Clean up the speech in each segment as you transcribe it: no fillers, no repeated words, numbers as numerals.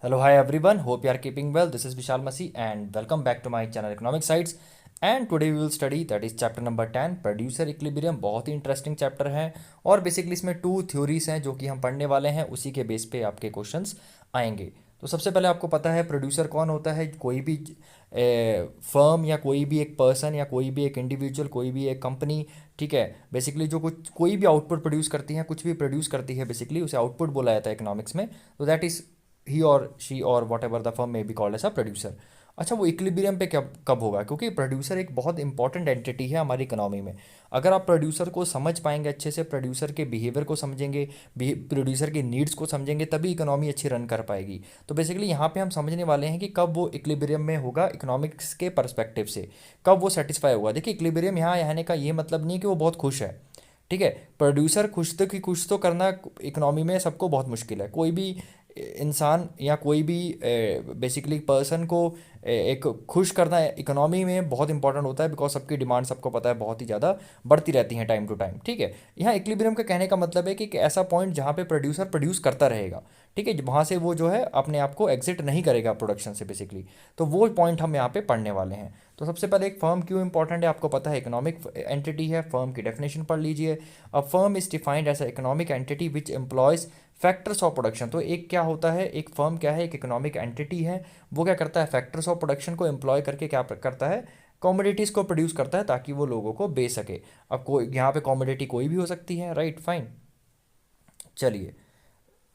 Hello, hi everyone. Hope you are keeping well. This is Vishal Masi and welcome back to my channel Economic Sites. And today we will study that is chapter number 10 producer equilibrium. बहुत ही interesting chapter है और basically इसमें to theories हैं जो कि हम पढ़ने वाले हैं, उसी के बेस पे आपके क्वेश्चंस आएंगे। तो सबसे पहले आपको पता है प्रोड्यूसर कौन होता है। कोई भी फर्म या कोई भी एक पर्सन या कोई भी एक इंडिविजुअल, कोई भी एक कंपनी, ठीक है, बेसिकली जो कुछ कोई भी आउटपुट प्रोड्यूस करती है, कुछ भी प्रोड्यूस करती है, बेसिकली उसे आउटपुट बोला जाता है इकोनॉमिक्स में। तो दैट इज ही और शी और whatever the firm may be called as a producer. अच्छा, वो इक्विलिब्रियम पे कब होगा, क्योंकि प्रोड्यूसर एक बहुत इंपॉर्टेंट एंटिटी है हमारी इकोनॉमी में। अगर आप प्रोड्यूसर को समझ पाएंगे अच्छे से, प्रोड्यूसर के बिहेवियर को समझेंगे, प्रोड्यूसर की नीड्स को समझेंगे, तभी इकोनॉमी अच्छी रन कर पाएगी। तो बेसिकली यहाँ पे हम समझने वाले हैं कि कब वो इक्विलिब्रियम में होगा इकोनॉमिक्स के परस्पेक्टिव से, कब वो सेटिस्फाई होगा। देखिए, इक्विलिब्रियम यहाँ आने का ये मतलब नहीं है कि वो बहुत खुश है, ठीक है। प्रोड्यूसर खुश तो करना इकोनॉमी में सबको बहुत मुश्किल है। कोई भी इंसान या कोई भी बेसिकली पर्सन को एक खुश करना इकोनॉमी में बहुत इंपॉर्टेंट होता है, बिकॉज सबकी डिमांड, सबको पता है, बहुत ही ज़्यादा बढ़ती रहती हैं टाइम टू टाइम, ठीक है। यहाँ इक्विलिब्रियम का कहने का मतलब है कि एक ऐसा पॉइंट जहाँ पे प्रोड्यूसर प्रोड्यूस करता रहेगा, ठीक है, वहाँ से वो जो है अपने आप को एग्जिट नहीं करेगा प्रोडक्शन से बेसिकली। तो वो पॉइंट हम यहाँ पे पढ़ने वाले हैं। तो सबसे पहले एक फर्म क्यों इंपॉर्टेंट है आपको पता है, इकोनॉमिक एंटिटी है। फर्म की डेफिनेशन पढ़ लीजिए। A firm is defined as a economic entity which employs factors of production. तो एक क्या होता है, एक फर्म क्या है, एक इकोनॉमिक एंटिटी है। वो क्या करता है, फैक्टर्स ऑफ प्रोडक्शन को एम्प्लॉय करके क्या करता है, कॉमोडिटीज़ को प्रोड्यूस करता है ताकि वो लोगों को बेच सके। अब कोई यहाँ पे कॉमोडिटी कोई भी हो सकती है, राइट, फाइन। चलिए,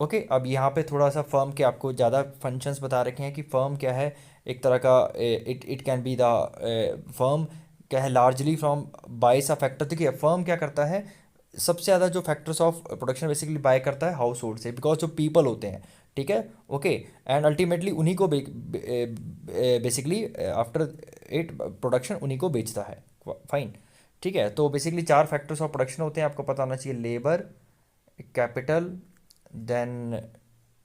ओके, अब यहाँ पे थोड़ा सा फर्म के आपको ज़्यादा फंक्शंस बता रखे हैं कि फर्म क्या है। एक तरह का it it can be the firm क्या है, लार्जली फ्रॉम बाइस अ फैक्टर। देखिए, फर्म क्या करता है, सबसे ज़्यादा जो factors of production basically bye करता है हाउस होल्ड से, बिकॉज जो पीपल होते हैं, ठीक है, ओके। एंड अल्टीमेटली उन्हीं को बेसिकली आफ्टर इट प्रोडक्शन उन्हीं को बेचता है, फाइन, ठीक है। तो बेसिकली चार फैक्टर्स ऑफ प्रोडक्शन होते हैं, आपको पता होना चाहिए। Labour capital, then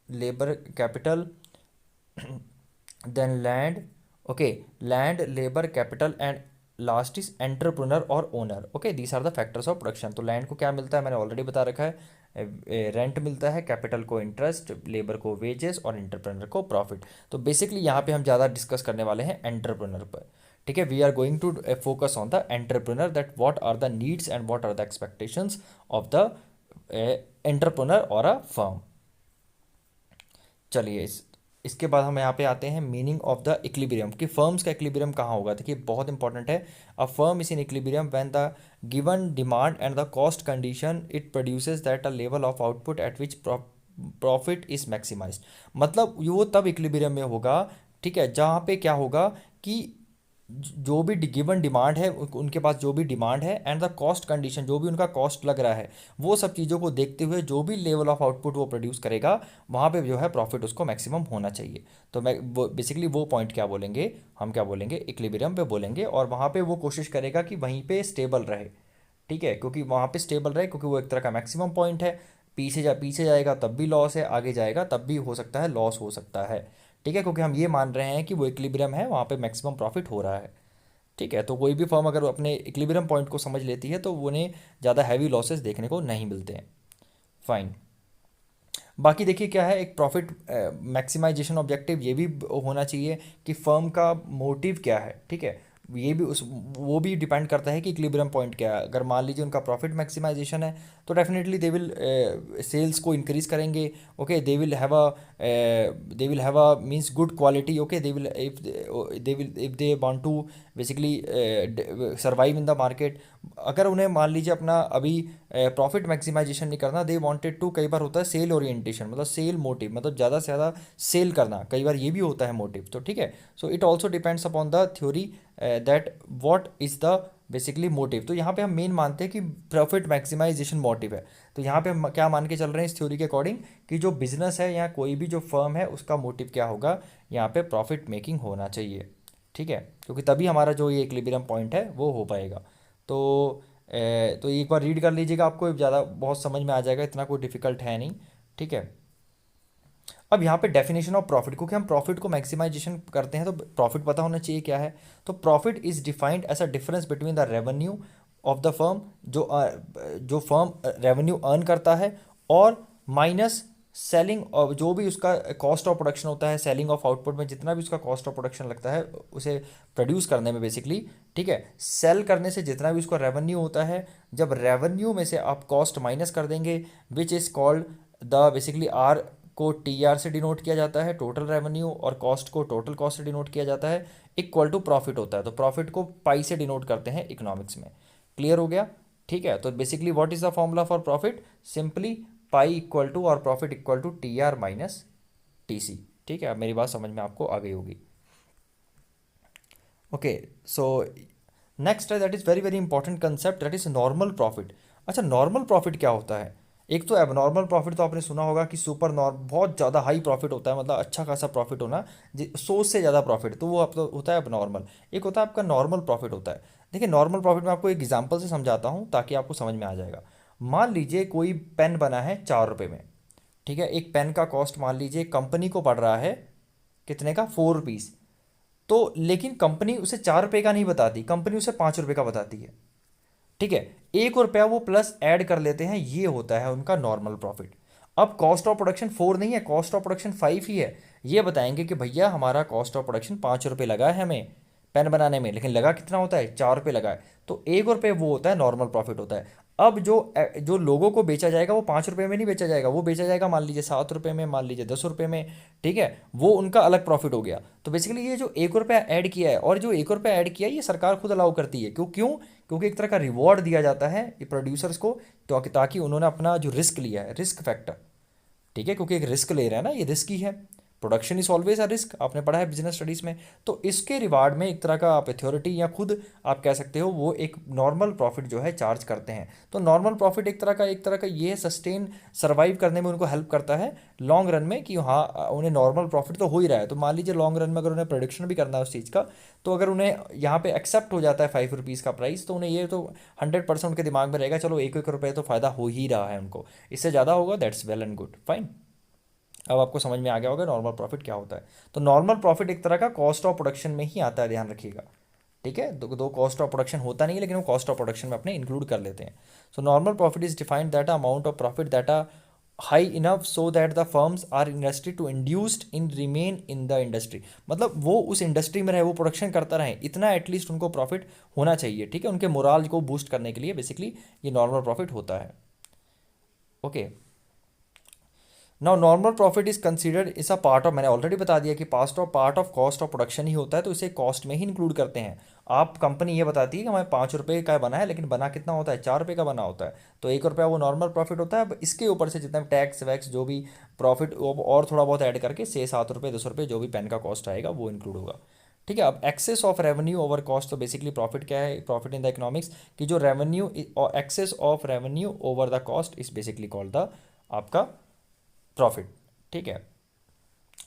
labor capital, then land, okay, land, labor capital and last is entrepreneur और owner. Okay, these are the factors of production. तो लैंड को क्या मिलता है, मैंने ऑलरेडी बता रखा है, रेंट मिलता है, कैपिटल को इंटरेस्ट, लेबर को वेजेस और एंटरप्रेन्योर को प्रॉफिट। तो बेसिकली यहाँ पे हम ज़्यादा डिस्कस करने वाले हैं एंटरप्रेन्योर पर, ठीक है। We are going to focus on the entrepreneur, that what are the needs and what are the expectations of the entrepreneur और अ फर्म। चलिए, इसके बाद हम यहाँ पे आते हैं मीनिंग ऑफ द इक्विलिब्रियम, कि फर्म्स का इक्विलिब्रियम कहाँ होगा। देखिए, बहुत इंपॉर्टेंट है। अ firm is in equilibrium when the given demand and the cost condition it produces that a level of output at which profit is maximised. मतलब वो तब इक्विलिब्रियम में होगा, ठीक है, जहाँ पे क्या होगा कि जो भी गिवन डिमांड है, उनके पास जो भी डिमांड है, एंड द कॉस्ट कंडीशन, जो भी उनका कॉस्ट लग रहा है, वो सब चीज़ों को देखते हुए जो भी लेवल ऑफ आउटपुट वो प्रोड्यूस करेगा, वहाँ पे जो है प्रॉफिट उसको मैक्सिमम होना चाहिए। तो मैं वो बेसिकली वो पॉइंट क्या बोलेंगे, हम क्या बोलेंगे, इक्विलिब्रियम पे बोलेंगे। और वहाँ पे वो कोशिश करेगा कि वहीं पे स्टेबल रहे, ठीक है, क्योंकि वहाँ पे स्टेबल रहे, क्योंकि वो एक तरह का मैक्सिमम पॉइंट है। पीछे जाएगा तब भी लॉस है, आगे जाएगा तब भी हो सकता है लॉस हो सकता है, ठीक है, क्योंकि हम ये मान रहे हैं कि वो इक्विलिब्रियम है, वहाँ पे मैक्सिमम प्रॉफिट हो रहा है, ठीक है। तो कोई भी फर्म अगर अपने इक्विलिब्रियम पॉइंट को समझ लेती है तो उन्हें ज़्यादा हैवी लॉसेस देखने को नहीं मिलते हैं, फाइन। बाकी देखिए क्या है, एक प्रॉफिट मैक्सिमाइजेशन ऑब्जेक्टिव ये भी होना चाहिए कि फर्म का मोटिव क्या है, ठीक है। ये भी उस वो भी डिपेंड करता है कि इक्विलिब्रियम पॉइंट क्या है। अगर मान लीजिए उनका प्रॉफिट मैक्सिमाइजेशन है, तो डेफिनेटली दे विल सेल्स को इंक्रीज करेंगे, okay. They will have a means good quality, okay. If they want to basically survive in the market. अगर उन्हें मान लीजिए अपना अभी प्रॉफिट मैक्सिमाइजेशन नहीं करना, दे वांटेड टू, कई बार होता है सेल ओरिएंटेशन, मतलब सेल मोटिव, मतलब ज़्यादा से ज़्यादा सेल करना, कई बार ये भी होता है मोटिव, तो ठीक है। So it also depends upon the theory that what is the basically motive. तो यहाँ पे हम मेन मानते हैं कि प्रॉफिट मैक्सिमाइजेशन मोटिव है। तो यहाँ पे हम क्या मान के चल रहे हैं इस थ्योरी के अकॉर्डिंग, कि जो बिजनेस है या कोई भी जो फर्म है उसका मोटिव क्या होगा, यहाँ पे प्रॉफिट मेकिंग होना चाहिए, ठीक है, क्योंकि तभी हमारा जो ये इक्विलिब्रियम पॉइंट है वो हो पाएगा। तो तो एक बार रीड कर लीजिएगा, आपको ज़्यादा बहुत समझ में आ जाएगा, इतना कोई डिफिकल्ट है नहीं, ठीक है। अब यहाँ पे डेफिनेशन ऑफ प्रॉफिट, क्योंकि हम प्रॉफिट को मैक्सिमाइजेशन करते हैं तो प्रॉफिट पता होना चाहिए क्या है। तो profit is defined as a difference between the revenue of the firm, जो फर्म रेवेन्यू अर्न करता है, और माइनस सेलिंग, और जो भी उसका कॉस्ट ऑफ प्रोडक्शन होता है, सेलिंग ऑफ आउटपुट में जितना भी उसका कॉस्ट ऑफ प्रोडक्शन लगता है उसे प्रोड्यूस करने में बेसिकली, ठीक है, सेल करने से जितना भी उसका रेवेन्यू होता है, जब रेवेन्यू में से आप कॉस्ट माइनस कर देंगे, which is called the basically R को टी आर से डिनोट किया जाता है टोटल रेवेन्यू, और कॉस्ट को टोटल कॉस्ट से डिनोट किया जाता है, इक्वल टू प्रॉफिट होता है। तो प्रॉफिट को पाई से डिनोट करते हैं इकोनॉमिक्स में। क्लियर हो गया? ठीक है, तो basically what is the formula for profit? Simply pi equal to और profit equal to T R minus T C. ठीक है, अब मेरी बात समझ में आपको आ गई होगी। ओके, सो नेक्स्ट है, that is very very important concept, that is normal profit. अच्छा, नॉर्मल प्रॉफिट क्या होता है? एक तो एबनॉर्मल प्रॉफिट तो आपने सुना होगा कि सुपर नॉर्म बहुत ज़्यादा हाई प्रॉफिट होता है, मतलब अच्छा खासा प्रॉफिट होना, सोच से ज़्यादा प्रॉफिट, तो वो आप तो होता है एबनॉर्मल। एक होता है आपका नॉर्मल प्रॉफिट होता है। देखिए, नॉर्मल प्रॉफिट में आपको एक एग्जांपल से समझाता हूँ ताकि आपको समझ में आ जाएगा। मान लीजिए कोई पेन बना है 4 रुपये में, ठीक है, एक पेन का कॉस्ट मान लीजिए कंपनी को पड़ रहा है कितने का, 4 रुपीज़। तो लेकिन कंपनी उसे 4 रुपये का नहीं बताती, कंपनी उसे 5 रुपये का बताती है। ठीक है, 1 रुपया वो प्लस ऐड कर लेते हैं, ये होता है उनका नॉर्मल प्रॉफिट। अब कॉस्ट ऑफ प्रोडक्शन 4 नहीं है, कॉस्ट ऑफ प्रोडक्शन 5 ही है। ये बताएंगे कि भैया हमारा कॉस्ट ऑफ प्रोडक्शन 5 रुपये लगा है हमें पेन बनाने में, लेकिन लगा कितना होता है, 4 रुपये लगा है। तो 1 रुपये वो होता है नॉर्मल प्रॉफिट होता है। अब जो जो लोगों को बेचा जाएगा वो 5 रुपये में नहीं बेचा जाएगा, वो बेचा जाएगा मान लीजिए 7 रुपये में, मान लीजिए 10 रुपये में। ठीक है, वो उनका अलग प्रॉफिट हो गया। तो बेसिकली ये जो 1 रुपया ऐड किया है, और जो 1 रुपया ऐड किया है ये सरकार खुद अलाउ करती है। क्यों? क्योंकि एक तरह का रिवॉर्ड दिया जाता है प्रोड्यूसर्स को, ताकि उन्होंने अपना जो रिस्क लिया है, रिस्क फैक्टर, ठीक है, क्योंकि एक रिस्क ले रहे हैं ना, ये रिस्क ही है। Production is always a risk, आपने पढ़ा है बिजनेस स्टडीज में। तो इसके रिवार्ड में एक तरह का आप अथॉरिटी या खुद आप कह सकते हो वो एक नॉर्मल प्रॉफिट जो है चार्ज करते हैं। तो नॉर्मल प्रॉफिट एक तरह का ये सस्टेन सर्वाइव करने में उनको हेल्प करता है लॉन्ग रन में, कि हाँ उन्हें नॉर्मल प्रॉफिट तो हो ही रहा है। तो मान लीजिए लॉन्ग रन में अगर उन्हें प्रोडिक्शन भी करना है उस चीज़ का, तो अगर उन्हें यहाँ पे एक्सेप्ट हो जाता है 5 रुपीज़ का प्राइस, तो उन्हें ये तो 100% उनके दिमाग में रहेगा, चलो 1 1 रुपये तो फ़ायदा हो ही रहा है उनको, इससे ज़्यादा होगा that's well and good, fine. अब आपको समझ में आ गया होगा नॉर्मल प्रॉफिट क्या होता है। तो नॉर्मल प्रॉफिट एक तरह का कॉस्ट ऑफ प्रोडक्शन में ही आता है, ध्यान रखिएगा। ठीक है, दो कॉस्ट ऑफ प्रोडक्शन होता नहीं है, लेकिन वो कॉस्ट ऑफ प्रोडक्शन में अपने इंक्लूड कर लेते हैं। So normal profit is defined that amount of profit that are high enough so that the firms are industry to induced in remain in the industry. मतलब वो उस इंडस्ट्री में रहे, वो प्रोडक्शन करता रहे, इतना एटलीस्ट उनको प्रॉफिट होना चाहिए। ठीक है, उनके मोराल को बूस्ट करने के लिए बेसिकली ये नॉर्मल प्रॉफिट होता है। Okay, now normal profit is considered is a part of, मैंने ऑलरेडी बता दिया कि part of cost of production ही होता है, तो इसे कॉस्ट में ही इंक्लूड करते हैं। आप कंपनी ये बताती है कि हमें 5 रुपये का बना है, लेकिन बना कितना होता है, 4 रुपये का बना होता है। तो 1 रुपया वो नॉर्मल प्रॉफिट होता है। अब इसके ऊपर से जितना टैक्स वैक्स जो भी प्रॉफिट और थोड़ा बहुत ऐड करके 6 7 रुपये 10 रुपये जो भी पेन का कॉस्ट आएगा वो इंक्लूड होगा। ठीक है, अब excess of revenue over cost, तो बेसिकली प्रॉफिट क्या है, प्रॉफिट इन द इकोनॉमिक्स कि जो revenue excess of revenue over the cost is basically called the आपका प्रॉफिट। ठीक है,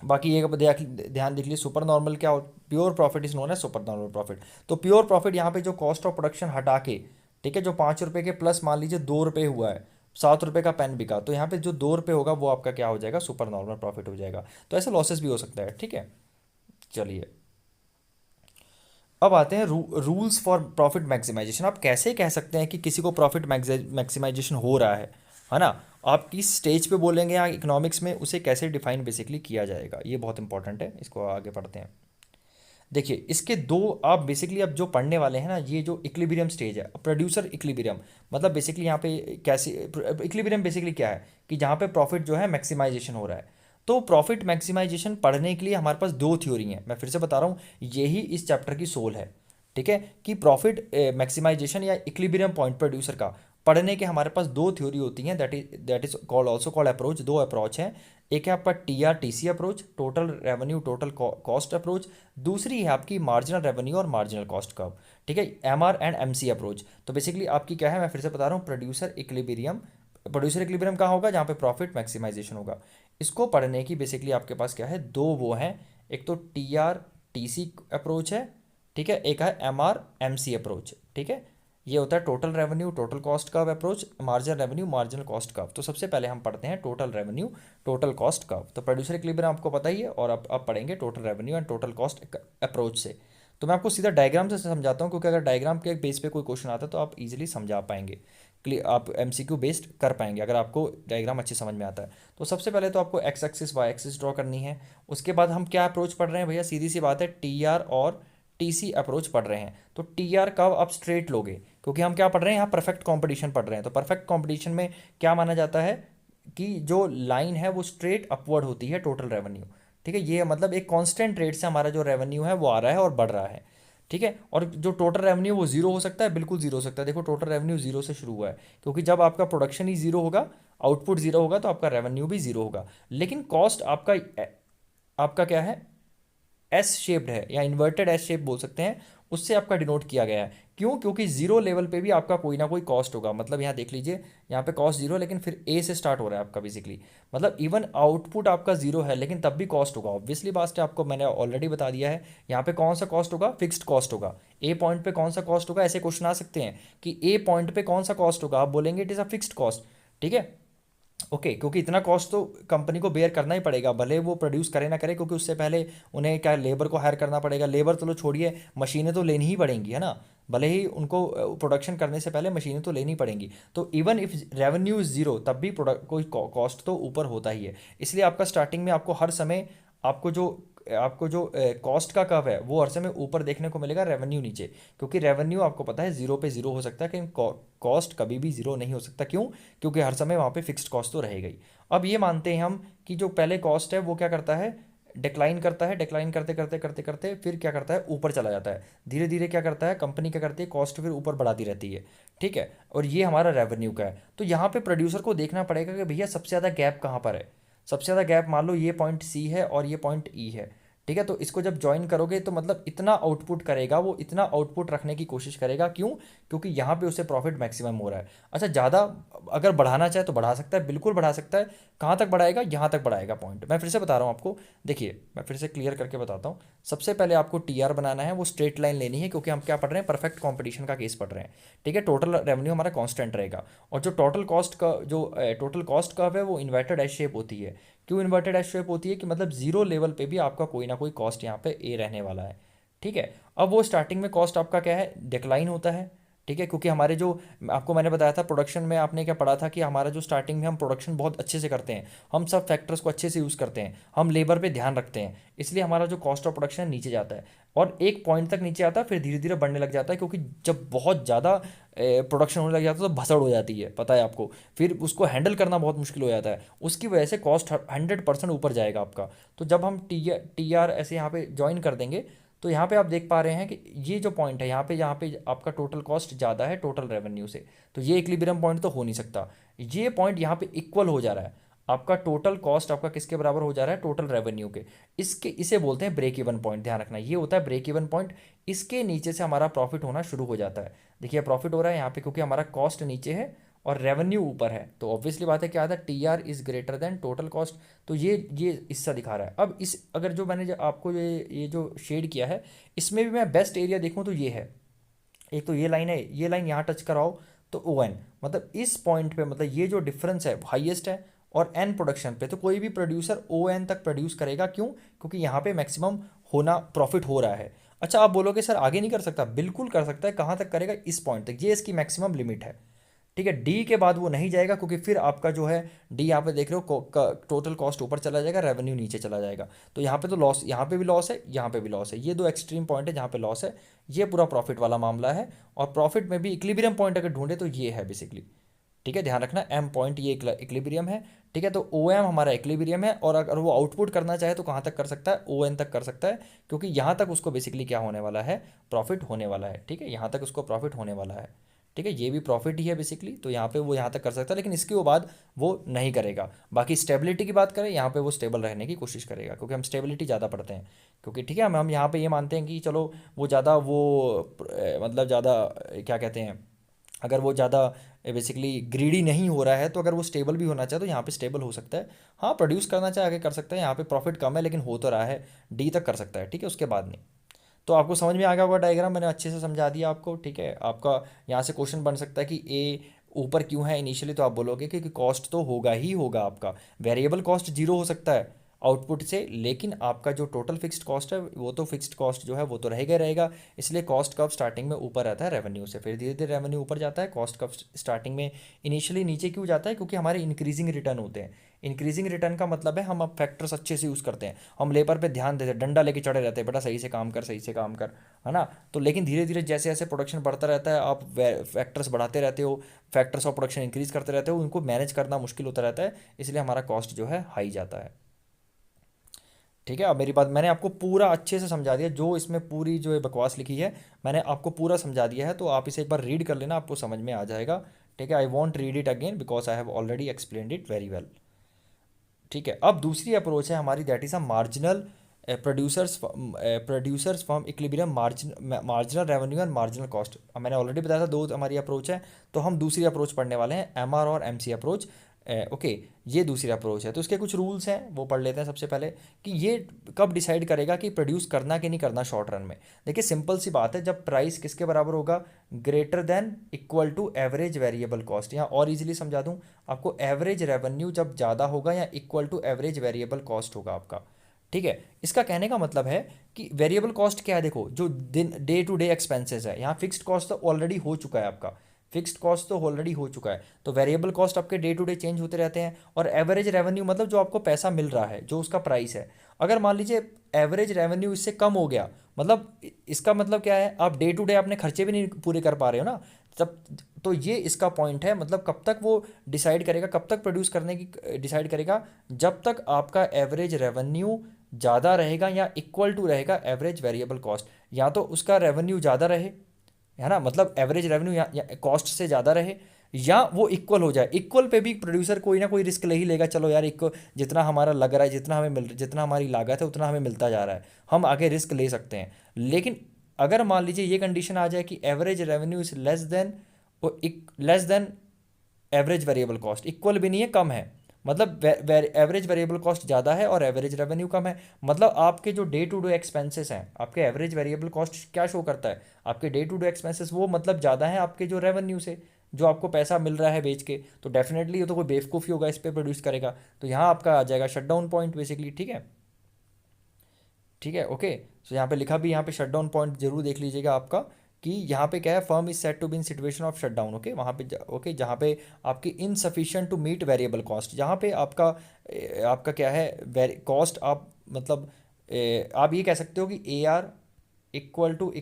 बाकी ये ध्यान देख लीजिए, सुपर नॉर्मल क्या हो, प्योर प्रॉफिट इज नोन है सुपर नॉर्मल प्रॉफिट। तो प्योर प्रॉफिट यहाँ पे जो कॉस्ट ऑफ प्रोडक्शन हटा के, ठीक है, जो 5 रुपये के प्लस मान लीजिए 2 रुपये हुआ है, 7 रुपये का पेन बिका, तो यहाँ पे जो 2 रुपये होगा वो आपका क्या हो जाएगा, सुपर नॉर्मल प्रॉफिट हो जाएगा। तो ऐसे लॉसेस भी हो सकता है। ठीक है, चलिए अब आते हैं रूल्स फॉर प्रॉफिट मैक्सिमाइजेशन। आप कैसे कह सकते हैं कि किसी को प्रॉफिट मैक्सिमाइजेशन हो रहा है ना? आप किस स्टेज पे बोलेंगे या इकोनॉमिक्स में उसे कैसे डिफाइन बेसिकली किया जाएगा, ये बहुत इंपॉर्टेंट है। इसको आगे पढ़ते हैं। देखिए, इसके दो आप बेसिकली अब जो पढ़ने वाले हैं ना, ये जो इक्विलिब्रियम स्टेज है, प्रोड्यूसर इक्विलिब्रियम, मतलब बेसिकली यहाँ पे कैसे इक्विलिब्रियम बेसिकली क्या है कि जहाँ पे प्रॉफिट जो है मैक्सिमाइजेशन हो रहा है। तो प्रॉफिट मैक्सिमाइजेशन पढ़ने के लिए हमारे पास दो थ्योरी हैं, मैं फिर से बता रहा हूँ, यही इस चैप्टर की सोल है। ठीक है, कि प्रॉफिट मैक्सिमाइजेशन या इक्विलिब्रियम पॉइंट प्रोड्यूसर का पढ़ने के हमारे पास दो थ्योरी होती हैं, that is called also called approach. दो अप्रोच हैं, एक है आपका TRTC approach, total revenue total cost approach. दूसरी है आपकी मार्जिनल रेवेन्यू और मार्जिनल कॉस्ट कर्व। ठीक है, MR&MC अप्रोच। तो बेसिकली आपकी क्या है, मैं फिर से बता रहा हूँ, प्रोड्यूसर इक्विलिब्रियम। प्रोड्यूसर इक्विलिब्रियम कहाँ होगा, जहाँ पे प्रॉफिट मैक्सिमाइजेशन होगा। इसको पढ़ने की बेसिकली आपके पास क्या है, दो वो हैं, एक तो TRTC अप्रोच है, ठीक है, एक है MR/MC अप्रोच। ठीक है, ये होता है total revenue total cost curve approach, marginal revenue marginal cost curve. तो सबसे पहले हम पढ़ते हैं total revenue total cost curve. तो प्रोड्यूसर इक्विलिब्रियम आपको पता ही है, और अब पढ़ेंगे total revenue and total cost approach से। तो मैं आपको सीधा डायग्राम से समझाता हूँ, क्योंकि अगर डायग्राम के बेस पे कोई क्वेश्चन आता है तो आप इजीली समझा पाएंगे। आप एमसीक्यू बेस्ड कर पाएंगे अगर आपको डायग्राम अच्छे समझ में आता है। तो सबसे पहले तो आपको X axis Y axis draw करनी है। उसके बाद हम क्या अप्रोच पढ़ रहे हैं भैया, सीधी सी बात है, टी आर और टी सी अप्रोच पढ़ रहे हैं। तो टी आर कब आप स्ट्रेट लोगे, क्योंकि हम क्या पढ़ रहे हैं यहाँ, परफेक्ट कॉम्पिटिशन पढ़ रहे हैं। तो परफेक्ट कॉम्पिटिशन में क्या माना जाता है कि जो लाइन है वो स्ट्रेट अपवर्ड होती है टोटल रेवेन्यू। ठीक है, ये मतलब एक कांस्टेंट रेट से हमारा जो रेवेन्यू है वो आ रहा है और बढ़ रहा है। ठीक है, और जो टोटल रेवेन्यू वो जीरो हो सकता है, बिल्कुल जीरो हो सकता है। देखो टोटल रेवेन्यू जीरो से शुरू हुआ है, क्योंकि जब आपका प्रोडक्शन ही जीरो होगा, आउटपुट जीरो होगा, तो आपका रेवेन्यू भी जीरो होगा। लेकिन कॉस्ट आपका आपका क्या है, एस शेप्ड है या इन्वर्टेड एस शेप बोल सकते हैं, उससे आपका डिनोट किया गया है। क्यों, क्योंकि जीरो लेवल पे भी आपका कोई ना कोई कॉस्ट होगा। मतलब यहाँ देख लीजिए, यहाँ पे कॉस्ट जीरो लेकिन फिर ए से स्टार्ट हो रहा है आपका बेसिकली। मतलब इवन आउटपुट आपका जीरो है लेकिन तब भी कॉस्ट होगा। ऑब्वियसली बात है, आपको मैंने ऑलरेडी बता दिया है। यहाँ पे कौन सा कॉस्ट होगा, फिक्स्ड कॉस्ट होगा। ए पॉइंट पे कौन सा कॉस्ट होगा, ऐसे क्वेश्चन आ सकते हैं कि ए पॉइंट पे कौन सा कॉस्ट होगा, आप बोलेंगे it is a fixed cost. ठीक है, ओके क्योंकि इतना कॉस्ट तो कंपनी को बेयर करना ही पड़ेगा, भले वो प्रोड्यूस करे ना करे, क्योंकि उससे पहले उन्हें क्या लेबर को हायर करना पड़ेगा। लेबर तो लो छोड़िए, मशीनें तो लेनी ही पड़ेंगी, है ना। भले ही उनको प्रोडक्शन करने से पहले मशीनें तो लेनी पड़ेंगी। तो even if revenue is zero तब भी प्रोडक्ट कोई कॉस्ट तो ऊपर होता ही है। इसलिए आपका स्टार्टिंग में आपको हर समय आपको जो कॉस्ट का कर्व है वो हर समय ऊपर देखने को मिलेगा, रेवेन्यू नीचे। क्योंकि रेवेन्यू आपको पता है जीरो पे जीरो हो सकता है, लेकिन कॉस्ट कभी भी जीरो नहीं हो सकता। क्यों, क्योंकि हर समय वहाँ पे फिक्स्ड कॉस्ट तो रहेगा ही। अब ये मानते हैं हम कि जो पहले कॉस्ट है वो क्या करता है, डिक्लाइन करता है। डिक्लाइन करते करते करते करते फिर क्या करता है, ऊपर चला जाता है। धीरे धीरे क्या करता है, कंपनी क्या करती है, कॉस्ट फिर ऊपर बढ़ाती रहती है। ठीक है, और ये हमारा रेवेन्यू का है। तो यहाँ पे प्रोड्यूसर को देखना पड़ेगा कि भैया सबसे ज़्यादा गैप कहाँ पर है। सबसे ज़्यादा गैप मान लो ये पॉइंट सी है और ये पॉइंट ई है। ठीक है, तो इसको जब ज्वाइन करोगे तो मतलब इतना आउटपुट करेगा वो, इतना आउटपुट रखने की कोशिश करेगा। क्यों, क्योंकि यहाँ पे उसे प्रॉफिट मैक्सिमम हो रहा है। अच्छा, ज़्यादा अगर बढ़ाना चाहे तो बढ़ा सकता है, बिल्कुल बढ़ा सकता है। कहाँ तक बढ़ाएगा, यहाँ तक बढ़ाएगा पॉइंट। मैं फिर से बता रहा हूँ आपको, देखिए मैं फिर से क्लियर करके बताता हूँ। सबसे पहले आपको टी आर बनाना है, वो स्ट्रेट लाइन लेनी है, क्योंकि हम क्या पढ़ रहे हैं, परफेक्ट कॉम्पिटिशन का केस पढ़ रहे हैं। ठीक है, टोटल रेवेन्यू हमारा कॉन्स्टेंट रहेगा, और जो टोटल कॉस्ट कर्व है वो इन्वर्टेड एस शेप होती है। क्यों इन्वर्टेड एस शेप होती है, कि मतलब जीरो लेवल पे भी आपका कोई ना कोई कॉस्ट यहाँ पे ए रहने वाला है। ठीक है, अब वो स्टार्टिंग में कॉस्ट आपका क्या है, डिक्लाइन होता है। ठीक है, क्योंकि हमारे जो, आपको मैंने बताया था प्रोडक्शन में, आपने क्या पढ़ा था कि हमारा जो स्टार्टिंग में हम प्रोडक्शन बहुत अच्छे से करते हैं, हम सब फैक्टर्स को अच्छे से यूज़ करते हैं, हम लेबर पे ध्यान रखते हैं, इसलिए हमारा जो कॉस्ट ऑफ प्रोडक्शन नीचे जाता है। और एक पॉइंट तक नीचे आता है, फिर धीरे धीरे बढ़ने लग जाता है, क्योंकि जब बहुत ज़्यादा प्रोडक्शन होने लग जाता है तो भसड़ हो जाती है, पता है आपको। फिर उसको हैंडल करना बहुत मुश्किल हो जाता है, उसकी वजह से कॉस्ट 100% ऊपर जाएगा आपका। तो जब हम टी आर ऐसे यहाँ पे ज्वाइन कर देंगे, तो यहाँ पे आप देख पा रहे हैं कि ये जो पॉइंट है यहाँ पे आपका टोटल कॉस्ट ज़्यादा है टोटल रेवेन्यू से, तो ये इक्विलिब्रियम पॉइंट तो हो नहीं सकता। ये पॉइंट यहाँ पे इक्वल हो जा रहा है, आपका टोटल कॉस्ट आपका किसके बराबर हो जा रहा है, टोटल रेवेन्यू के। इसे बोलते हैं ब्रेक इवन पॉइंट, ध्यान रखना ये होता है ब्रेक इवन पॉइंट। इसके नीचे से हमारा प्रॉफिट होना शुरू हो जाता है। देखिए प्रॉफिट हो रहा है यहाँ पे, क्योंकि हमारा कॉस्ट नीचे है और रेवेन्यू ऊपर है, तो ऑब्वियसली बात है क्या आता है, T R is greater than total cost. तो ये हिस्सा दिखा रहा है। अब इस अगर जो मैंने आपको ये जो शेड किया है, इसमें भी मैं बेस्ट एरिया देखूँ तो ये है। एक तो ये लाइन है, ये लाइन यहाँ टच कराओ तो ओ एन, मतलब इस पॉइंट पे, मतलब ये जो डिफरेंस है हाईएस्ट है। और एन प्रोडक्शन पे तो कोई भी प्रोड्यूसर ओ एन तक प्रोड्यूस करेगा। क्यों, क्योंकि यहाँ पे मैक्सिमम होना प्रॉफिट हो रहा है। अच्छा, आप बोलोगे सर आगे नहीं कर सकता, बिल्कुल कर सकता है। कहाँ तक करेगा, इस पॉइंट तक, ये इसकी मैक्सिमम लिमिट है। ठीक है, डी के बाद वो नहीं जाएगा, क्योंकि फिर आपका जो है डी यहाँ पे देख रहे हो, टोटल कॉस्ट ऊपर चला जाएगा, रेवेन्यू नीचे चला जाएगा। तो यहाँ पे तो लॉस, यहाँ पे भी लॉस है, यहाँ पे भी लॉस है। ये दो एक्सट्रीम पॉइंट है जहाँ पे लॉस है। ये पूरा प्रॉफिट वाला मामला है। और प्रॉफिट में भी इक्विलिब्रियम पॉइंट अगर ढूंढे तो ये है बेसिकली। ठीक है, ध्यान रखना, एम पॉइंट ये इक्विलिब्रियम है। ठीक है, तो ओ एम हमारा इक्विलिब्रियम है, और अगर वो आउटपुट करना चाहे तो कहाँ तक कर सकता है, ओ एन तक कर सकता है, क्योंकि यहाँ तक उसको बेसिकली क्या होने वाला है, प्रॉफिट होने वाला है। ठीक है, यहाँ तक उसको प्रॉफिट होने वाला है। ठीक है, ये भी प्रॉफिट ही है बेसिकली, तो यहाँ पे वो यहाँ तक कर सकता है, लेकिन इसके बाद वो नहीं करेगा। बाकी स्टेबिलिटी की बात करें, यहाँ पे वो स्टेबल रहने की कोशिश करेगा, क्योंकि हम स्टेबिलिटी ज़्यादा पढ़ते हैं। क्योंकि ठीक है, हम यहाँ पे ये मानते हैं कि चलो वो ज़्यादा मतलब ज़्यादा क्या कहते हैं, अगर वो ज़्यादा बेसिकली ग्रीडी नहीं हो रहा है, तो अगर वो स्टेबल भी होना चाहे तो यहाँ पे स्टेबल हो सकता है। हाँ, प्रोड्यूस करना चाहे आगे कर सकता है, यहाँ पे प्रॉफिट कम है लेकिन हो तो रहा है, डी तक कर सकता है। ठीक है, उसके बाद नहीं। तो आपको समझ में आ गया होगा डायग्राम, मैंने अच्छे से समझा दिया आपको। ठीक है, आपका यहाँ से क्वेश्चन बन सकता है कि ए ऊपर क्यों है इनिशियली, तो आप बोलोगे कि कॉस्ट तो होगा ही होगा, आपका वेरिएबल कॉस्ट जीरो हो सकता है, आउटपुट से, लेकिन आपका जो टोटल फिक्स्ड कॉस्ट है वो तो फिक्स्ड कॉस्ट जो है वो तो रहेगा रहेगा। इसलिए कॉस्ट कब स्टार्टिंग में ऊपर रहता है रेवेन्यू से, फिर धीरे धीरे रेवेन्यू ऊपर जाता है। कॉस्ट कब स्टार्टिंग में इनिशियली नीचे क्यों जाता है? क्योंकि हमारे इंक्रीजिंग रिटर्न होते हैं। इंक्रीजिंग रिटर्न का मतलब है हम अब फैक्टर्स अच्छे से यूज़ करते हैं, हम लेबर पे ध्यान देते हैं, डंडा लेके चढ़े रहते हैं, बेटा सही से काम कर, सही से काम कर, है ना। तो लेकिन धीरे धीरे जैसे जैसे प्रोडक्शन बढ़ता रहता है, आप फैक्टर्स बढ़ाते रहते हो, फैक्टर्स ऑफ प्रोडक्शन इंक्रीज करते रहते हो, उनको मैनेज करना मुश्किल होता रहता है, इसलिए हमारा कॉस्ट जो है हाई जाता है। ठीक है, अब मेरी बात मैंने आपको पूरा अच्छे से समझा दिया, जो इसमें पूरी जो है बकवास लिखी है मैंने आपको पूरा समझा दिया है, तो आप इसे एक बार रीड कर लेना, आपको समझ में आ जाएगा। ठीक है, I want read it again because I have already explained it very well. ठीक है, अब दूसरी अप्रोच है हमारी, that is a marginal producers from equilibrium, marginal revenue and marginal cost. मैंने ऑलरेडी बताया था दो हमारी अप्रोच है, तो हम दूसरी अप्रोच पढ़ने वाले हैं, एमआर और एमसी अप्रोच। ओके, ये दूसरी अप्रोच है, तो इसके कुछ रूल्स हैं वो पढ़ लेते हैं सबसे पहले, कि ये कब डिसाइड करेगा कि प्रोड्यूस करना कि नहीं करना शॉर्ट रन में। देखिए सिंपल सी बात है, जब प्राइस किसके बराबर होगा? Greater than equal to average variable cost. यहाँ और इजीली समझा दूँ आपको, एवरेज रेवेन्यू जब ज़्यादा होगा या equal to average variable cost होगा आपका। ठीक है, इसका कहने का मतलब है कि वेरिएबल कॉस्ट क्या है? देखो, जो दिन डे टू डे एक्सपेंसेस है, यहाँ फिक्स्ड कॉस्ट तो ऑलरेडी हो चुका है आपका, फिक्स्ड कॉस्ट तो ऑलरेडी हो चुका है, तो वेरिएबल कॉस्ट आपके डे टू डे चेंज होते रहते हैं। और एवरेज रेवेन्यू मतलब जो आपको पैसा मिल रहा है, जो उसका प्राइस है। अगर मान लीजिए एवरेज रेवेन्यू इससे कम हो गया, मतलब इसका मतलब क्या है? आप डे टू डे अपने खर्चे भी नहीं पूरे कर पा रहे हो ना, तब तो ये इसका पॉइंट है। मतलब कब तक वो डिसाइड करेगा, कब तक प्रोड्यूस करने की डिसाइड करेगा? जब तक आपका एवरेज रेवेन्यू ज़्यादा रहेगा या इक्वल टू रहेगा एवरेज वेरिएबल कॉस्ट। या तो उसका रेवेन्यू ज़्यादा रहे, है ना, मतलब एवरेज रेवेन्यू या कॉस्ट से ज़्यादा रहे, या वो इक्वल हो जाए। इक्वल पे भी प्रोड्यूसर कोई ना कोई रिस्क ले ही लेगा, चलो यार इक्वल जितना हमारा लग रहा है, जितना हमें मिल, जितना हमारी लागत है उतना हमें मिलता जा रहा है, हम आगे रिस्क ले सकते हैं। लेकिन अगर मान लीजिए ये कंडीशन आ जाए कि average revenue is less then average variable cost, equal भी नहीं है, कम है, मतलब एवरेज वेरिएबल कॉस्ट ज़्यादा है और एवरेज रेवेन्यू कम है, मतलब आपके जो डे टू डे एक्सपेंसेस हैं, आपके एवरेज वेरिएबल कॉस्ट क्या शो करता है? आपके डे टू डे एक्सपेंसेस वो मतलब ज़्यादा है आपके जो रेवेन्यू से, जो आपको पैसा मिल रहा है बेच के। तो डेफिनेटली ये तो कोई बेवकूफ़ी होगा इस पर प्रोड्यूस करेगा, तो यहाँ आपका आ जाएगा शट डाउन पॉइंट बेसिकली। ठीक है, ठीक है, ओके। सो यहाँ पे लिखा भी, यहाँ पे शट डाउन पॉइंट जरूर देख लीजिएगा आपका, कि यहाँ पे क्या है, firm is set to be in situation of shut down. Okay, वहाँ पे ओके, जहाँ पे आपकी insufficient to meet variable cost, जहाँ पे आपका आपका क्या है कॉस्ट, आप मतलब आप ये कह सकते हो कि A R equal to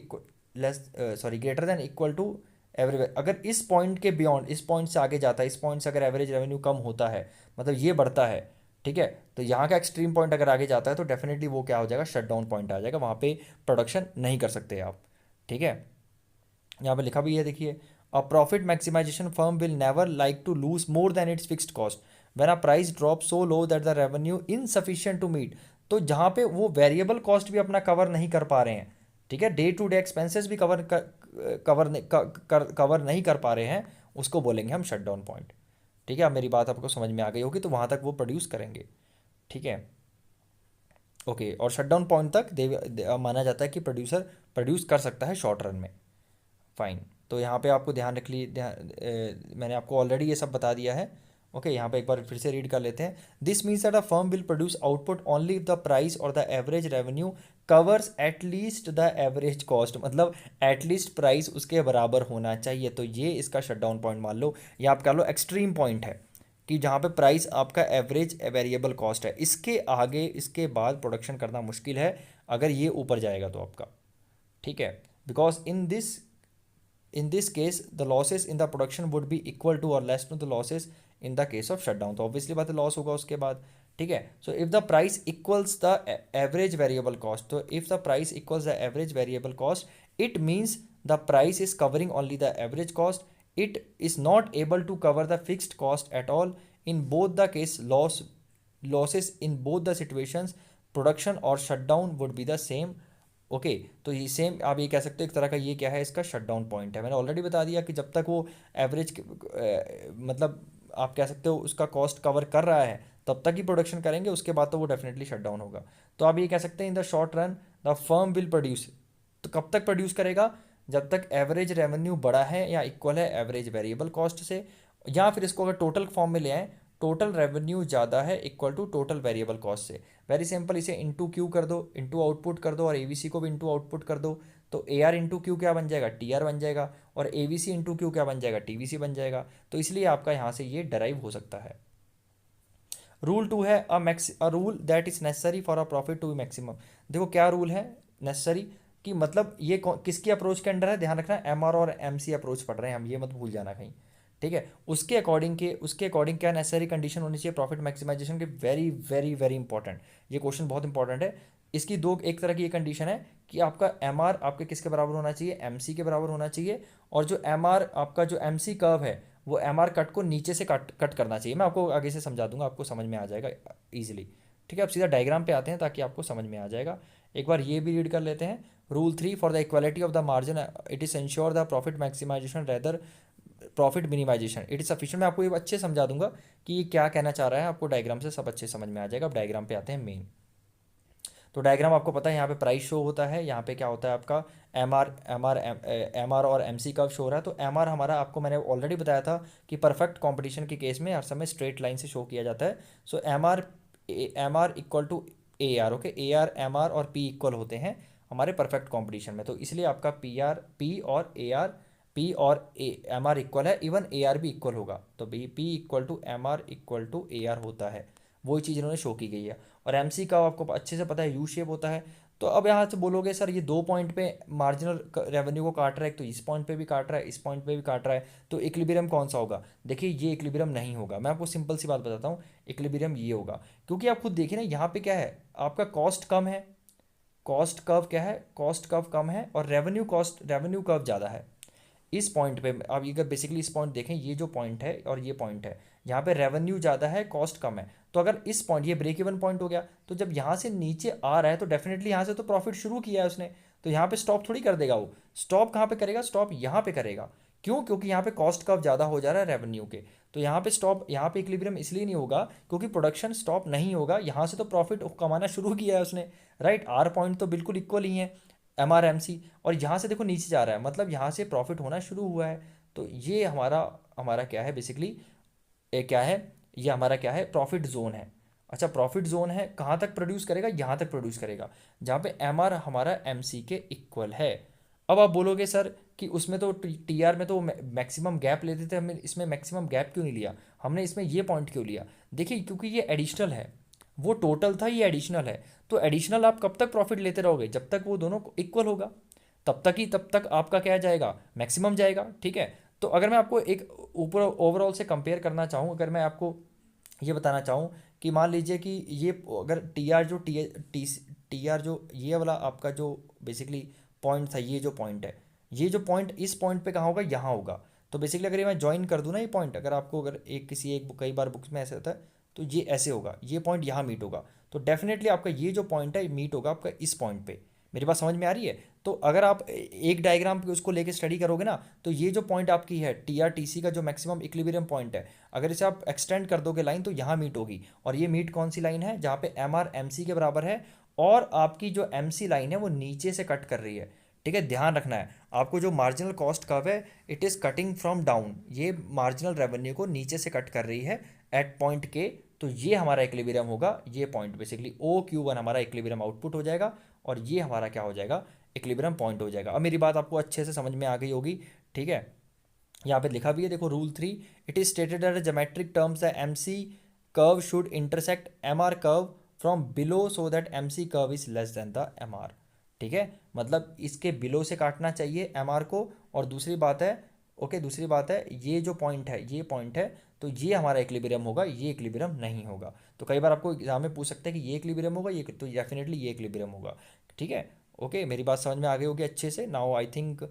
less sorry greater than equal to average. अगर इस पॉइंट के बियॉन्ड, इस पॉइंट से आगे जाता है, इस पॉइंट से अगर एवरेज रेवेन्यू कम होता है, मतलब ये बढ़ता है, ठीक है, तो यहाँ का एक्सट्रीम पॉइंट अगर आगे जाता है तो डेफिनेटली वो क्या हो जाएगा? शट डाउन पॉइंट आ जाएगा, वहाँ पे प्रोडक्शन नहीं कर सकते आप। ठीक है, यहाँ पे लिखा भी है, देखिए, a profit maximization firm will never like to lose more than its fixed cost when a price drop so low that the revenue insufficient to meet. तो जहाँ पे वो वेरिएबल कॉस्ट भी अपना कवर नहीं कर पा रहे हैं, ठीक है, डे टू डे एक्सपेंसेस भी कवर नहीं कर पा रहे हैं, उसको बोलेंगे हम शट डाउन पॉइंट। ठीक है, अब मेरी बात आपको समझ में आ गई होगी, तो वहाँ तक वो प्रोड्यूस करेंगे। ठीक है, ओके, और शट डाउन पॉइंट तक माना जाता है कि प्रोड्यूसर प्रोड्यूस कर सकता है शॉर्ट रन में। फाइन, तो यहाँ पे आपको ध्यान रख ली, मैंने आपको ऑलरेडी ये सब बता दिया है। ओके, यहाँ पे एक बार फिर से रीड कर लेते हैं। This means that a firm will produce output only if the price और the average revenue covers at least the average cost, मतलब एटलीस्ट प्राइस उसके बराबर होना चाहिए। तो ये इसका शट डाउन पॉइंट मान लो, या आप कह लो एक्सट्रीम पॉइंट है, कि जहाँ पे प्राइस आपका एवरेज वेरिएबल कॉस्ट है, इसके आगे इसके बाद प्रोडक्शन करना मुश्किल है, अगर ये ऊपर जाएगा तो आपका। ठीक है, because in this case the losses in the production would be equal to or less to the losses in the case of shutdown, तो ऑब्वियसली बात है लॉस होगा उसके बाद। ठीक है, so if the price equals the average variable cost, तो if the price equals the average variable cost it means the price is covering only the average cost, it is not able to cover the fixed cost at all. In both the case losses in both the situations production और shutdown would be the same. Okay, तो ये same आप ये कह सकते हो एक तरह का, ये क्या है, इसका शट डाउन पॉइंट है। मैंने ऑलरेडी बता दिया कि जब तक वो एवरेज मतलब आप कह सकते हो उसका कॉस्ट कवर कर रहा है, तब तक ही प्रोडक्शन करेंगे, उसके बाद तो वो डेफिनेटली शट डाउन होगा। तो आप ये कह सकते हैं in the short run the firm will produce, तो कब तक प्रोड्यूस करेगा? जब तक एवरेज रेवेन्यू बड़ा है या इक्वल है एवरेज वेरिएबल कॉस्ट से, या फिर इसको अगर टोटल फॉर्म में ले आए, टोटल रेवेन्यू ज़्यादा है equal to total variable cost से। वेरी सिंपल, इसे इंटू क्यू कर दो, इंटू आउटपुट कर दो और एवीसी को भी इंटू आउटपुट कर दो, तो ए आर इंटू क्यू क्या बन जाएगा, टी आर बन जाएगा, और एवीसी इंटू क्यू क्या बन जाएगा, टीवीसी बन जाएगा। तो इसलिए आपका यहाँ से ये डराइव हो सकता है। रूल 2 है a rule that is necessary for a profit to be maximum. देखो क्या रूल है नेसेसरी कि मतलब ये किसकी अप्रोच के अंडर है, ध्यान रखना एमआर और एमसी अप्रोच पढ़ रहे हैं हम, ये मत भूल जाना कहीं, ठीक है। उसके अकॉर्डिंग क्या नेसेसरी कंडीशन होनी चाहिए प्रॉफिट मैक्सिमाइजेशन की, वेरी वेरी वेरी इंपॉर्टेंट, ये क्वेश्चन बहुत इंपॉर्टेंट है। इसकी दो एक तरह की ये कंडीशन है कि आपका एम आर आपके किसके बराबर होना चाहिए, एम सी के बराबर होना चाहिए, और जो एम आर आपका जो एम सी कर्व है वो एम आर कट को नीचे से कट करना चाहिए। मैं आपको आगे से समझा दूंगा, आपको समझ में आ जाएगा ईजिली, ठीक है। अब सीधा डायग्राम पे आते हैं ताकि आपको समझ में आ जाएगा। एक बार ये भी रीड कर लेते हैं। Rule 3 for the equality of the margin it is ensure the profit maximisation rather profit minimisation it is sufficient. मैं आपको ये अच्छे समझा दूंगा कि ये क्या कहना चाह रहा है, आपको डायग्राम से सब अच्छे समझ में आ जाएगा। अब डायग्राम पे आते हैं मेन। तो डायग्राम आपको पता है, यहाँ पे प्राइस शो होता है, यहाँ पे क्या होता है आपका एम आर और एम सी कर्व शो हो रहा है। तो एम आर हमारा आपको मैंने ऑलरेडी बताया था कि परफेक्ट कंपटीशन के केस में हर समय स्ट्रेट लाइन से शो किया जाता है। So M R equal to A R, okay, A R M R और पी इक्वल होते हैं हमारे परफेक्ट कंपटीशन में। तो इसलिए आपका पी और ए आर, पी और एम आर इक्वल है, इवन ए आर भी इक्वल होगा। तो P equal to M R equal to A R होता है, वही चीज़ इन्होंने शो की गई है। और एम सी का आपको अच्छे से पता है यू शेप होता है। तो अब यहाँ से बोलोगे सर ये 2 पॉइंट पे मार्जिनल रेवेन्यू को काट रहा है, तो इस पॉइंट पे भी काट रहा है, इस पॉइंट पे भी काट रहा है, तो इक्विलिब्रियम कौन सा होगा। देखिए ये इक्विलिब्रियम नहीं होगा, मैं आपको सिंपल सी बात बताता हूँ, इक्विलिब्रियम ये होगा। क्योंकि आप खुद देखिए ना, यहाँ पे क्या है, आपका कॉस्ट कम है, कॉस्ट कर्व क्या है, कॉस्ट कर्व कम है, और रेवेन्यू कर्व ज़्यादा है। इस पॉइंट पे आप ये बेसिकली इस पॉइंट देखें, ये जो पॉइंट है और ये पॉइंट है, यहाँ पे रेवेन्यू ज़्यादा है, कॉस्ट कम है। तो अगर इस पॉइंट, ये ब्रेक इवन पॉइंट हो गया, तो जब यहाँ से नीचे आ रहा है तो डेफिनेटली यहाँ से तो प्रॉफिट शुरू किया है उसने, तो यहाँ पे स्टॉप थोड़ी कर देगा वो। स्टॉप कहाँ पे करेगा, स्टॉप यहाँ पे करेगा। क्यों, क्योंकि यहाँ पे कॉस्ट कर्व ज़्यादा हो जा रहा है रेवेन्यू के। तो यहाँ पे स्टॉप, यहाँ पे इक्विलिब्रियम इसलिए नहीं होगा क्योंकि प्रोडक्शन स्टॉप नहीं होगा, यहाँ से तो प्रॉफिट कमाना शुरू किया है उसने, राइट। आर पॉइंट तो बिल्कुल इक्वल ही है एम आर एम सी, और यहाँ से देखो नीचे जा रहा है, मतलब यहाँ से प्रॉफिट होना शुरू हुआ है। तो ये हमारा हमारा क्या है बेसिकली, क्या है, ये हमारा क्या है, प्रॉफिट जोन है। अच्छा, प्रॉफिट जोन है, कहाँ तक प्रोड्यूस करेगा, यहाँ तक प्रोड्यूस करेगा जहाँ पे एम आर हमारा एम सी के इक्वल है। अब आप बोलोगे सर कि उसमें तो टी आर में तो मैक्सिमम गैप लेते थे, हमने इसमें मैक्सिमम गैप क्यों नहीं लिया, हमने इसमें ये पॉइंट क्यों लिया। देखिए क्योंकि ये एडिशनल है, वो टोटल था, ये एडिशनल है। तो एडिशनल आप कब तक प्रॉफिट लेते रहोगे, जब तक वो दोनों इक्वल होगा, तब तक आपका क्या जाएगा, मैक्सिमम जाएगा, ठीक है। तो अगर मैं आपको एक ऊपर ओवरऑल से कंपेयर करना चाहूँ, अगर मैं आपको ये बताना चाहूँ कि मान लीजिए कि ये अगर टी आर जो ये वाला आपका जो बेसिकली पॉइंट था, ये जो पॉइंट है, ये जो पॉइंट इस पॉइंट पे कहाँ होगा, यहाँ होगा। तो बेसिकली अगर ये मैं ज्वाइन कर दूँ ना ये पॉइंट, अगर आपको अगर कई बार बुक्स में ऐसे होता है, तो ये ऐसे होगा, ये पॉइंट यहाँ मीट होगा। तो डेफिनेटली आपका ये जो पॉइंट है मीट होगा आपका इस पॉइंट पे। मेरी बात समझ में आ रही है। तो अगर आप एक डायग्राम पे उसको लेके स्टडी करोगे ना, तो ये जो पॉइंट आपकी है टी आर टी सी का जो मैक्सिमम इक्विलिब्रियम पॉइंट है, अगर इसे आप एक्सटेंड कर दोगे लाइन, तो यहाँ मीट होगी। और ये मीट कौन सी लाइन है, जहाँ पे एम आर एम सी के बराबर है, और आपकी जो एम सी लाइन है वो नीचे से कट कर रही है, ठीक है। ध्यान रखना है आपको, जो मार्जिनल कॉस्ट कर्व है it is cutting from down, ये मार्जिनल रेवेन्यू को नीचे से कट कर रही है एट पॉइंट के। तो ये हमारा इक्विलिब्रियम होगा, ये point basically O Q one हमारा इक्विलिब्रियम आउटपुट हो जाएगा, और ये हमारा क्या हो जाएगा, इक्विलिब्रियम पॉइंट हो जाएगा। अब मेरी बात आपको अच्छे से समझ में आ गई होगी, ठीक है। यहाँ पे लिखा भी है, देखो rule 3, it is stated at geometric terms the M C curve should intersect M R curve from below so that M C curve is less than the M R, ठीक है। मतलब इसके बिलो से काटना चाहिए एम आर को। और दूसरी बात है, ओके, दूसरी बात है, ये जो पॉइंट है, ये पॉइंट है, तो ये हमारा इक्विलिब्रियम होगा, ये इक्विलिब्रियम नहीं होगा। तो कई बार आपको एग्जाम में पूछ सकते हैं कि ये इक्विलिब्रियम होगा, ये तो डेफिनेटली ये इक्विलिब्रियम होगा, ठीक है। ओके, मेरी बात समझ में आ गई होगी अच्छे से। Now I think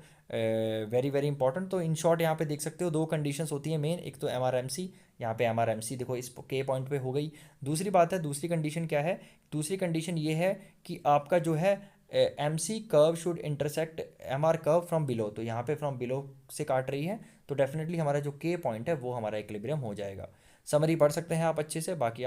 very very important. तो इन शॉर्ट यहाँ पे देख सकते हो दो कंडीशंस होती हैं मेन, एक तो एम आर एम सी, यहाँ पे एम आर एम सी देखो इस के पॉइंट पे हो गई। दूसरी बात है, दूसरी कंडीशन क्या है, दूसरी कंडीशन ये है कि आपका जो है M C curve should intersect M R curve from below, तो यहाँ पे फ्रॉम बिलो से काट रही है, तो डेफिनेटली हमारा जो के पॉइंट है वो हमारा इक्विलिब्रियम हो जाएगा। समरी पढ़ सकते हैं आप अच्छे से, बाकी